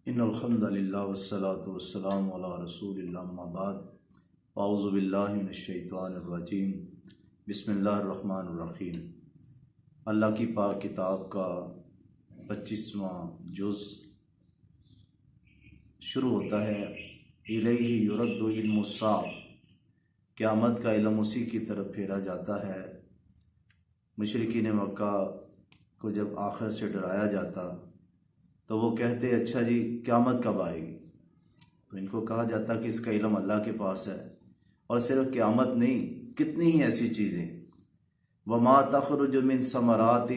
ان الحمد للہ والصلاة والسلام علی رسول اللہ اما بعد اعوذ باللہ من الشیطان الرجیم بسم اللہ الرحمن الرحیم۔ اللہ کی پاک کتاب کا 25واں جز شروع ہوتا ہے الیہ یرد علم الساعہ، قیامت کا علم اسی کی طرف پھیرا جاتا ہے۔ مشرکین مکہ کو جب آخر سے ڈرایا جاتا تو وہ کہتے اچھا جی قیامت کب آئے گی؟ تو ان کو کہا جاتا کہ اس کا علم اللہ کے پاس ہے، اور صرف قیامت نہیں، کتنی ہی ایسی چیزیں۔ وما تخرج من ثمرات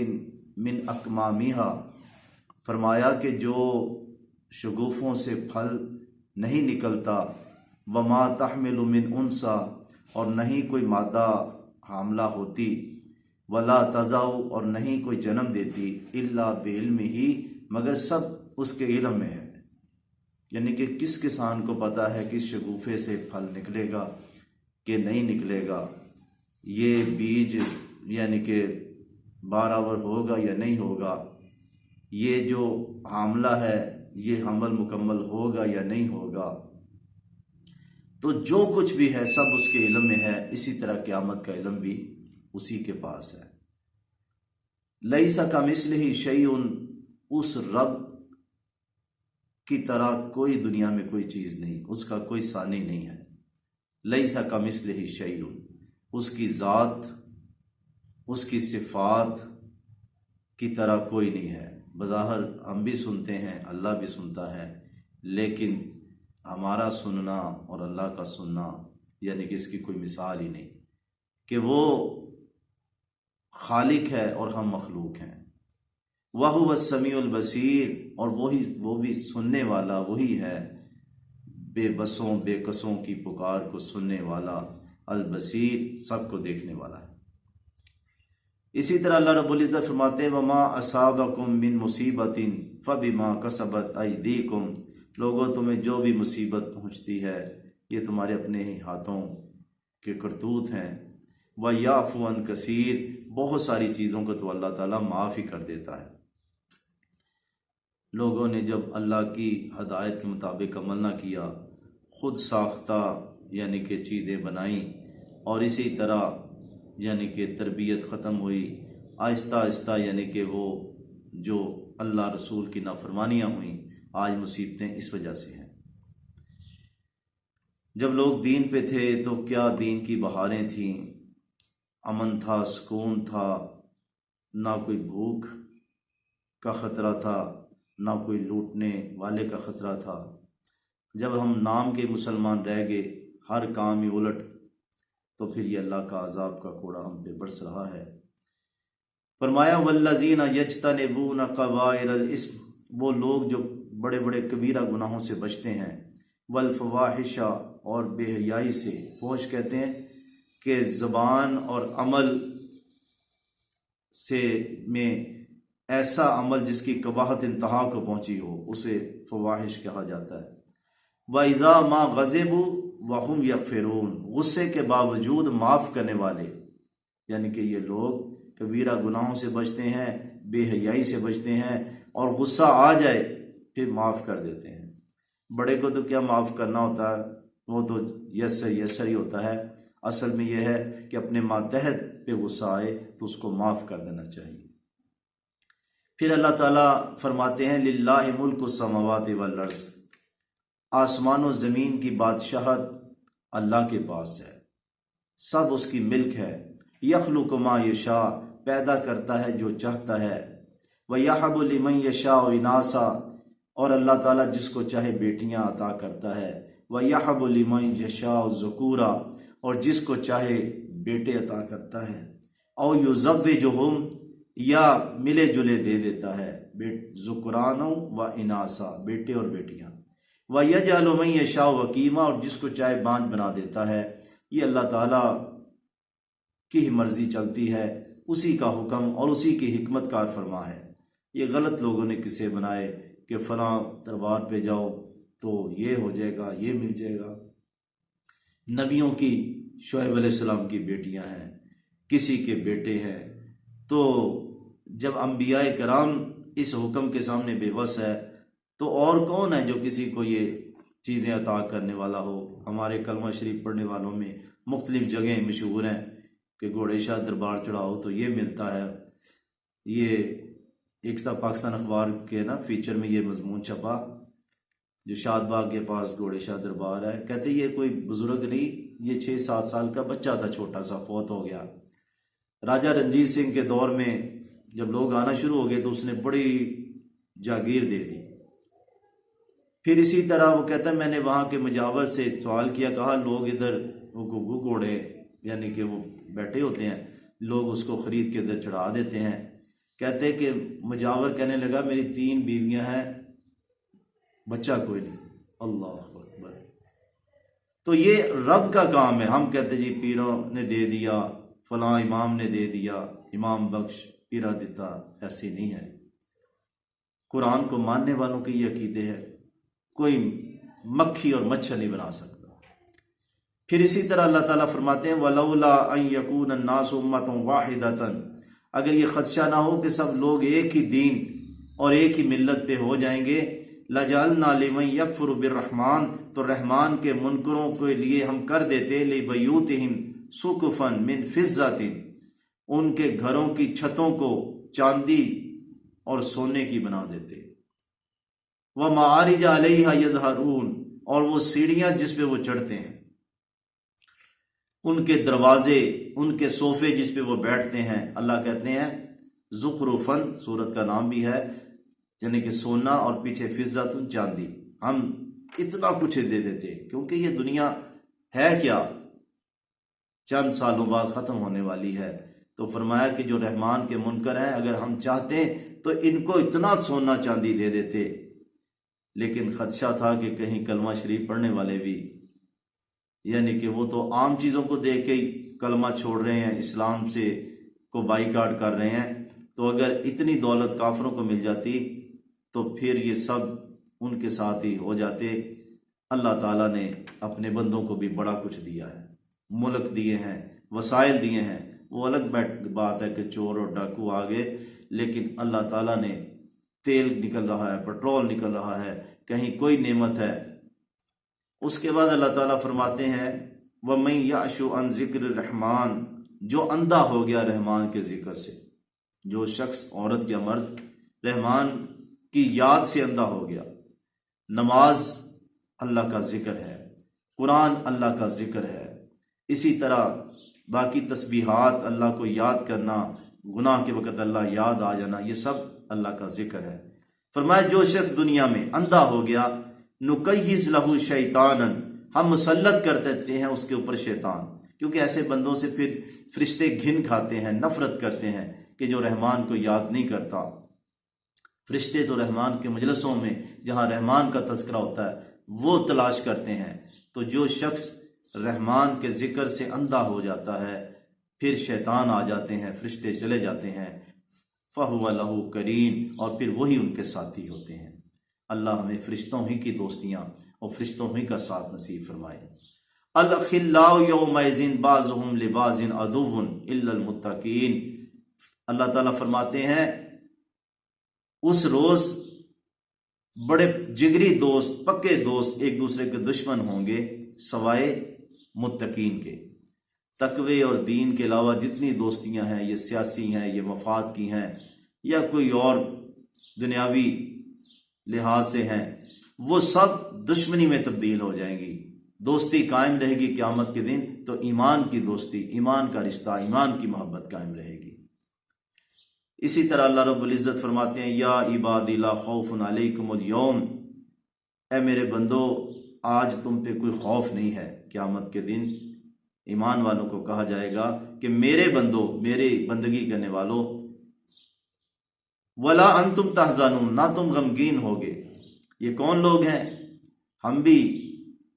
من اکمامها، فرمایا کہ جو شگوفوں سے پھل نہیں نکلتا، وما تحمل من انثى، اور نہیں کوئی مادہ حاملہ ہوتی، ولا تضع، اور نہیں کوئی جنم دیتی، الا بعلمہ، مگر سب اس کے علم میں ہے۔ یعنی کہ کس کسان کو پتہ ہے کس شگوفے سے پھل نکلے گا کہ نہیں نکلے گا، یہ بیج یعنی کہ بارآور ہوگا یا نہیں ہوگا، یہ جو حاملہ ہے یہ حمل مکمل ہوگا یا نہیں ہوگا۔ تو جو کچھ بھی ہے سب اس کے علم میں ہے۔ اسی طرح قیامت کا علم بھی اسی کے پاس ہے۔ لیس کمثلہ شیء، اس رب کی طرح کوئی دنیا میں کوئی چیز نہیں، اس کا کوئی ثانی نہیں ہے۔ لیس کمثلہ شیء، اس کی ذات، اس کی صفات کی طرح کوئی نہیں ہے۔ بظاہر ہم بھی سنتے ہیں، اللہ بھی سنتا ہے، لیکن ہمارا سننا اور اللہ کا سننا یعنی کہ اس کی کوئی مثال ہی نہیں، کہ وہ خالق ہے اور ہم مخلوق ہیں۔ وَهُوَ السَّمِيعُ الْبَصِيرُ، اور وہ بھی سننے والا وہی ہے، بے بسوں بے کسوں کی پکار کو سننے والا، البصیر، سب کو دیکھنے والا ہے۔ اسی طرح اللہ رب العزت فرماتے ہیں وَمَا أَصَابَكُم مِّن مُّصِيبَةٍ فَبِمَا كَسَبَتْ أَيْدِيكُمْ، لوگوں تمہیں جو بھی مصیبت پہنچتی ہے یہ تمہارے اپنے ہی ہاتھوں کے کرتوت ہیں۔ وَيَعْفُو عَن كَثِيرٍ، بہت ساری چیزوں کو تو اللہ تعالیٰ معاف ہی کر دیتا ہے۔ لوگوں نے جب اللہ کی ہدایت کے مطابق عمل نہ کیا، خود ساختہ یعنی کہ چیزیں بنائیں، اور اسی طرح یعنی کہ تربیت ختم ہوئی، آہستہ آہستہ یعنی کہ وہ جو اللہ رسول کی نافرمانیاں ہوئیں، آج مصیبتیں اس وجہ سے ہیں۔ جب لوگ دین پہ تھے تو کیا دین کی بہاریں تھیں، امن تھا، سکون تھا، نہ کوئی بھوک کا خطرہ تھا، نہ کوئی لوٹنے والے کا خطرہ تھا۔ جب ہم نام کے مسلمان رہ گئے، ہر کام ہی الٹ، تو پھر یہ اللہ کا عذاب کا کوڑا ہم پہ برس رہا ہے۔ فرمایا والذین یجتنبون کبائر الاثم، وہ لوگ جو بڑے بڑے کبیرہ گناہوں سے بچتے ہیں، والفواحش، اور بے حیائی سے۔ فحش کہتے ہیں کہ زبان اور عمل سے میں ایسا عمل جس کی قباحت انتہا کو پہنچی ہو، اسے فواحش کہا جاتا ہے۔ وَإِذَا مَا غَضِبُوا وَهُمْ يَغْفِرُونَ، غصے کے باوجود معاف کرنے والے، یعنی کہ یہ لوگ کبیرہ گناہوں سے بچتے ہیں، بے حیائی سے بچتے ہیں، اور غصہ آ جائے پھر معاف کر دیتے ہیں۔ بڑے کو تو کیا معاف کرنا ہوتا ہے، وہ تو یسر ہی ہوتا ہے۔ اصل میں یہ ہے کہ اپنے ماتحت پہ غصہ آئے تو اس کو معاف کر دینا چاہیے۔ پھر اللہ تعالیٰ فرماتے ہیں للہ ملک السماوات والارض، آسمان و زمین کی بادشاہت اللہ کے پاس ہے، سب اس کی ملک ہے۔ یخلق ما یشاء، پیدا کرتا ہے جو چاہتا ہے۔ وَيَحَبُ لِمَن يَشَاءُ إِنَاثًا، اور اللہ تعالیٰ جس کو چاہے بیٹیاں عطا کرتا ہے۔ وَيَحَبُ لِمَن يَشَاءُ ذُكُورًا، اور جس کو چاہے بیٹے عطا کرتا ہے۔ او یزوجہم، یا ملے جلے دے دیتا ہے، ذکران و اناسا، بیٹے اور بیٹیاں۔ وَيَجْعَلُ مَن يَشَاءُ عَقِیمًا، اور جس کو چاہے بانجھ بنا دیتا ہے۔ یہ اللہ تعالیٰ کی ہی مرضی چلتی ہے، اسی کا حکم اور اسی کی حکمت کار فرما ہے۔ یہ غلط لوگوں نے قصے بنائے کہ فلاں دربار پہ جاؤ تو یہ ہو جائے گا، یہ مل جائے گا۔ نبیوں کی شعیب علیہ السلام کی بیٹیاں ہیں، کسی کے بیٹے ہیں۔ تو جب انبیاء کرام اس حکم کے سامنے بے بس ہے تو اور کون ہے جو کسی کو یہ چیزیں عطا کرنے والا ہو؟ ہمارے کلمہ شریف پڑھنے والوں میں مختلف جگہیں مشہور ہیں کہ گھوڑے شاہ دربار چڑھاؤ تو یہ ملتا ہے۔ یہ ایک پاکستان اخبار کے فیچر میں یہ مضمون چھپا، جو شاد باغ کے پاس گھوڑے شاہ دربار ہے، کہتے یہ کوئی بزرگ نہیں، یہ 6-7 سال کا بچہ تھا، چھوٹا سا، فوت ہو گیا۔ راجہ رنجیت سنگھ کے دور میں جب لوگ آنا شروع ہو گئے تو اس نے بڑی جاگیر دے دی۔ پھر اسی طرح وہ کہتا ہے میں نے وہاں کے مجاور سے سوال کیا، کہا لوگ ادھر وہ گھگو گھوڑے یعنی کہ وہ بیٹھے ہوتے ہیں، لوگ اس کو خرید کے ادھر چڑھا دیتے ہیں۔ کہتے کہ مجاور کہنے لگا میری 3 بیویاں ہیں، بچہ کوئی نہیں۔ اللہ اکبر! تو یہ رب کا کام ہے۔ ہم کہتے جی پیروں نے دے دیا، فلاں امام نے دے دیا، امام بخش پیرا دیتا، ایسی نہیں ہے۔ قرآن کو ماننے والوں کے یہ عقیدے ہے، کوئی مکھی اور مچھر نہیں بنا سکتا۔ پھر اسی طرح اللہ تعالیٰ فرماتے ہیں وَلَوْلَا أَن يَكُونَ النَّاسُ أُمَّةً وَاحِدَةً، اگر یہ خدشہ نہ ہو کہ سب لوگ ایک ہی دین اور ایک ہی ملت پہ ہو جائیں گے، لَجَعَلْنَا لِمَن يَكْفُرُ بِالرَّحْمَٰنِ، تو رحمان کے منکروں کے لیے ہم کر دیتے لِبَيُوتِهِمْ سُقُفًا مِّن فِضَّةٍ، ان کے گھروں کی چھتوں کو چاندی اور سونے کی بنا دیتے، وَمَعَارِجَ عَلَيْهَا يَظْهَرُونَ، اور وہ سیڑھیاں جس پہ وہ چڑھتے ہیں، ان کے دروازے، ان کے صوفے جس پہ وہ بیٹھتے ہیں، اللہ کہتے ہیں زخرفن، سورت کا نام بھی ہے، یعنی کہ سونا، اور پیچھے فضت، چاندی۔ ہم اتنا کچھ دے دیتے کیونکہ یہ دنیا ہے کیا، چند سالوں بعد ختم ہونے والی ہے۔ تو فرمایا کہ جو رحمان کے منکر ہیں، اگر ہم چاہتے تو ان کو اتنا سونا چاندی دے دیتے، لیکن خدشہ تھا کہ کہیں کلمہ شریف پڑھنے والے بھی، یعنی کہ وہ تو عام چیزوں کو دیکھ کے ہی کلمہ چھوڑ رہے ہیں، اسلام سے کو بائیکاٹ کر رہے ہیں، تو اگر اتنی دولت کافروں کو مل جاتی تو پھر یہ سب ان کے ساتھ ہی ہو جاتے۔ اللہ تعالیٰ نے اپنے بندوں کو بھی بڑا کچھ دیا ہے، ملک دیے ہیں، وسائل دیے ہیں، وہ الگ بات ہے کہ چور اور ڈاکو آ گئے، لیکن اللہ تعالیٰ نے تیل نکل رہا ہے، پٹرول نکل رہا ہے، کہیں کوئی نعمت ہے۔ اس کے بعد اللہ تعالیٰ فرماتے ہیں وَمَن يَعْشُ عَن ذِكْرِ الرَّحْمَٰنِ، جو اندھا ہو گیا رحمان کے ذکر سے، جو شخص، عورت یا مرد، رحمان کی یاد سے اندھا ہو گیا۔ نماز اللہ کا ذکر ہے، قرآن اللہ کا ذکر ہے، اسی طرح باقی تسبیحات، اللہ کو یاد کرنا، گناہ کے وقت اللہ یاد آ جانا، یہ سب اللہ کا ذکر ہے۔ فرمایا جو شخص دنیا میں اندھا ہو گیا، نُقَيِّضْ لَهُ شَيْطَانًا، ہم مسلط کر دیتے ہیں اس کے اوپر شیطان، کیونکہ ایسے بندوں سے پھر فرشتے گھن کھاتے ہیں، نفرت کرتے ہیں کہ جو رحمان کو یاد نہیں کرتا۔ فرشتے تو رحمان کے مجلسوں میں جہاں رحمان کا تذکرہ ہوتا ہے وہ تلاش کرتے ہیں۔ تو جو شخص رحمان کے ذکر سے اندھا ہو جاتا ہے، پھر شیطان آ جاتے ہیں، فرشتے چلے جاتے ہیں، فَهُوَ لَهُ قَرِينٌ، اور پھر وہی ان کے ساتھی ہوتے ہیں۔ اللہ ہمیں فرشتوں ہی کی دوستیاں اور فرشتوں ہی کا ساتھ نصیب فرمائے۔ الْأَخِلَّاءُ يَوْمَئِذٍ بَعْضُهُمْ لِبَعْضٍ عَدُوٌّ إِلَّا الْمُتَّقِينَ، اللہ تعالیٰ فرماتے ہیں اس روز بڑے جگری دوست، پکے دوست ایک دوسرے کے دشمن ہوں گے سوائے متقین کے۔ تقوی اور دین کے علاوہ جتنی دوستیاں ہیں، یہ سیاسی ہیں، یہ مفاد کی ہیں، یا کوئی اور دنیاوی لحاظ سے ہیں، وہ سب دشمنی میں تبدیل ہو جائیں گی۔ دوستی قائم رہے گی قیامت کے دن تو ایمان کی دوستی، ایمان کا رشتہ، ایمان کی محبت قائم رہے گی۔ اسی طرح اللہ رب العزت فرماتے ہیں یا عبادی لا خوف علیکم اليوم، اے میرے بندو آج تم پہ کوئی خوف نہیں ہے۔ قیامت کے دن ایمان والوں کو کہا جائے گا کہ میرے بندو، میری بندگی کرنے والوں، ولا انتم تحزنون، نہ تم غمگین ہوگے۔ یہ کون لوگ ہیں؟ ہم بھی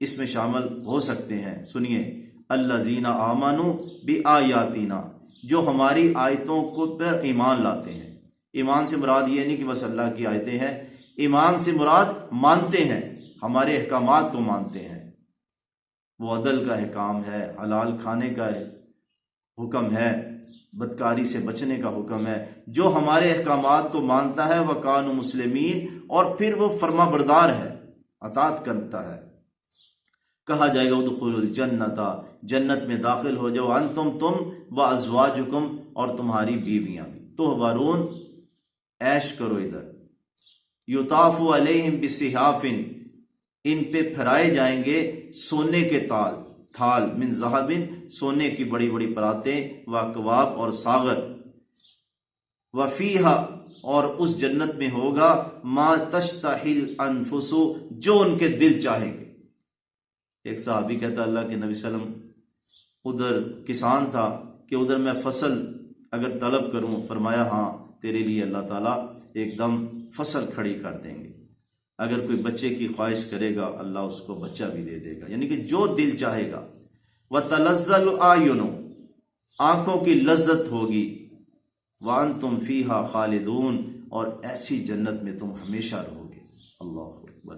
اس میں شامل ہو سکتے ہیں۔ سنیے، الذین آمنوا بآیاتنا، جو ہماری آیتوں کو پر ایمان لاتے ہیں۔ ایمان سے مراد یہ نہیں کہ بس اللہ کی آیتیں ہیں، ایمان سے مراد مانتے ہیں، ہمارے احکامات کو مانتے ہیں۔ وہ عدل کا احکام ہے، حلال کھانے کا حکم ہے، بدکاری سے بچنے کا حکم ہے۔ جو ہمارے احکامات کو مانتا ہے وَكَانُوا مُسْلِمِينَ، اور پھر وہ فرما بردار ہے، اطاعت کرتا ہے۔ کہا جائے گا ادخلوا الجنت، جنت میں داخل ہو جاؤ، انتم تم وازواجکم، اور تمہاری بیویاں بھی، تحبرون عیش کرو ادھر، یطاف علیہم بصحاف، ان پہ پھرائے جائیں گے سونے کے تھال، من ذہب، سونے کی بڑی بڑی پراتیں، واکواب اور ساغر، وفیہا، اور اس جنت میں ہوگا ما تشتہی الانفس، جو ان کے دل چاہیں گے۔ ایک صحابی کہتا اللہ کے نبی صلی اللہ علیہ وسلم ادھر کسان تھا کہ ادھر میں فصل اگر طلب کروں، فرمایا ہاں تیرے لیے اللہ تعالیٰ ایک دم فصل کھڑی کر دیں گے، اگر کوئی بچے کی خواہش کرے گا اللہ اس کو بچہ بھی دے دے گا، یعنی کہ جو دل چاہے گا۔ وَتَلَذَّ الْأَعْيُنُ، آنکھوں کی لذت ہوگی، وَأَنْتُمْ فِيهَا خَالِدُونَ، اور ایسی جنت میں تم ہمیشہ رہو گے۔ اللہ اکبر۔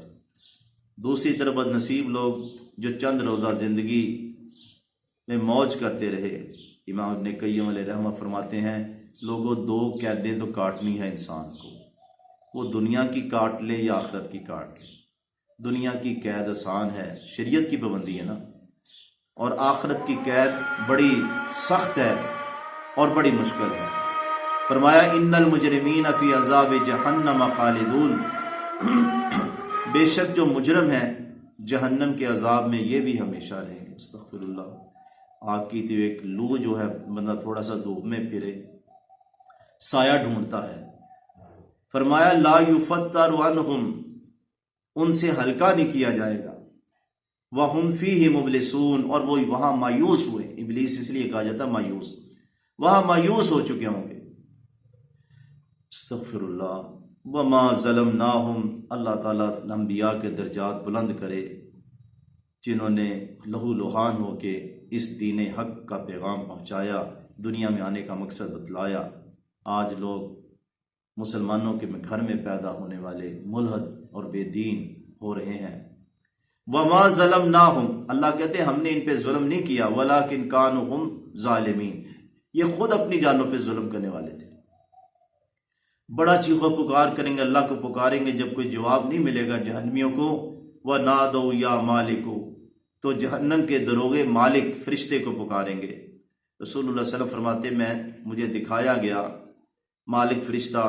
دوسری طرف بد نصیب لوگ جو چند روزہ زندگی میں موج کرتے رہے، امام ابن قیم علیہ رحمہ فرماتے ہیں لوگوں دو قیدیں تو کاٹنی ہے انسان کو، وہ دنیا کی کاٹ لے یا آخرت کی کاٹ لے۔ دنیا کی قید آسان ہے، شریعت کی پابندی ہے نا، اور آخرت کی قید بڑی سخت ہے اور بڑی مشکل ہے۔ فرمایا ان المجرمین فی عذاب جہنم خالدون، بے شک جو مجرم ہیں جہنم کے عذاب میں یہ بھی ہمیشہ رہیں گے۔ استغفر اللہ۔ آگ کی تو ایک لو جو ہے، بندہ تھوڑا سا دھوپ میں پھرے سایہ ڈھونڈتا ہے۔ فرمایا لا یفتر عنہم، ان سے ہلکا نہیں کیا جائے گا، وہم فیہ مبلسون، اور وہ وہاں مایوس ہوئے، ابلیس اس لیے کہا جاتا مایوس، وہاں مایوس ہو چکے ہوں گے۔ استغفر اللہ۔ وما ظلمناہم، اللہ تعالیٰ انبیاء کے درجات بلند کرے جنہوں نے لہو لہان ہو کے اس دین حق کا پیغام پہنچایا، دنیا میں آنے کا مقصد بتلایا۔ آج لوگ مسلمانوں کے گھر میں پیدا ہونے والے ملحد اور بے دین ہو رہے ہیں۔ وما ظلمناہم، اللہ کہتے ہیں ہم نے ان پہ ظلم نہیں کیا، ولکن کانوا ہم ظالمین، یہ خود اپنی جانوں پہ ظلم کرنے والے تھے۔ بڑا چیخو پکار کریں گے، اللہ کو پکاریں گے، جب کوئی جواب نہیں ملے گا جہنمیوں کو، وَنَادَوْا يَا مَالِكُ، تو جہنم کے دروغے مالک فرشتے کو پکاریں گے۔ رسول اللہ صلی اللہ علیہ وسلم فرماتے مجھے دکھایا گیا مالک فرشتہ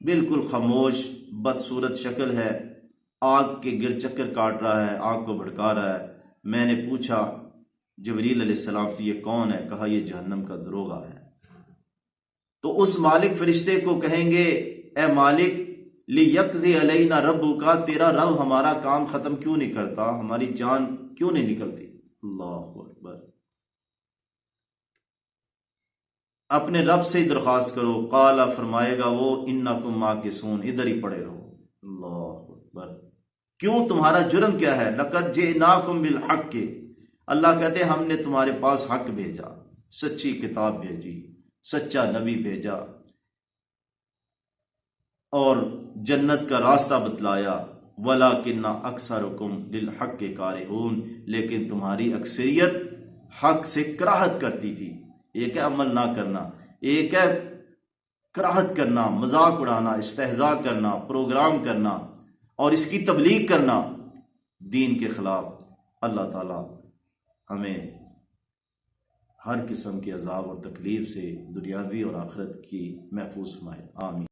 بالکل خاموش بدصورت شکل ہے، آگ کے گر چکر کاٹ رہا ہے، آگ کو بھڑکا رہا ہے۔ میں نے پوچھا جبریل علیہ السلام سے یہ کون ہے؟ کہا یہ جہنم کا دروغہ ہے۔ تو اس مالک فرشتے کو کہیں گے اے مالک لیقضی علینا ربک، تیرا رب ہمارا کام ختم کیوں نہیں کرتا، ہماری جان کیوں نہیں نکلتی؟ اللہ اکبر۔ اپنے رب سے ہی درخواست کرو، قال، فرمائے گا وہ انکم ماکثون، ادھر ہی پڑے رہو۔ اللہ اکبر۔ کیوں؟ تمہارا جرم کیا ہے؟ لقد جئناکم بالحق، اللہ کہتے ہیں ہم نے تمہارے پاس حق بھیجا، سچی کتاب بھیجی، سچا نبی بھیجا، اور جنت کا راستہ بتلایا۔ وَلَٰكِنَّ أَكْثَرَكُمْ لِلْحَقِّ كَارِهُونَ، لیکن تمہاری اکثریت حق سے کراہت کرتی تھی۔ ایک ہے عمل نہ کرنا، ایک ہے کراہت کرنا، مذاق اڑانا، استہزاء کرنا، پروگرام کرنا اور اس کی تبلیغ کرنا دین کے خلاف۔ اللہ تعالی ہمیں ہر قسم کے عذاب اور تکلیف سے دنیاوی اور آخرت کی محفوظ فرمائے، آمین۔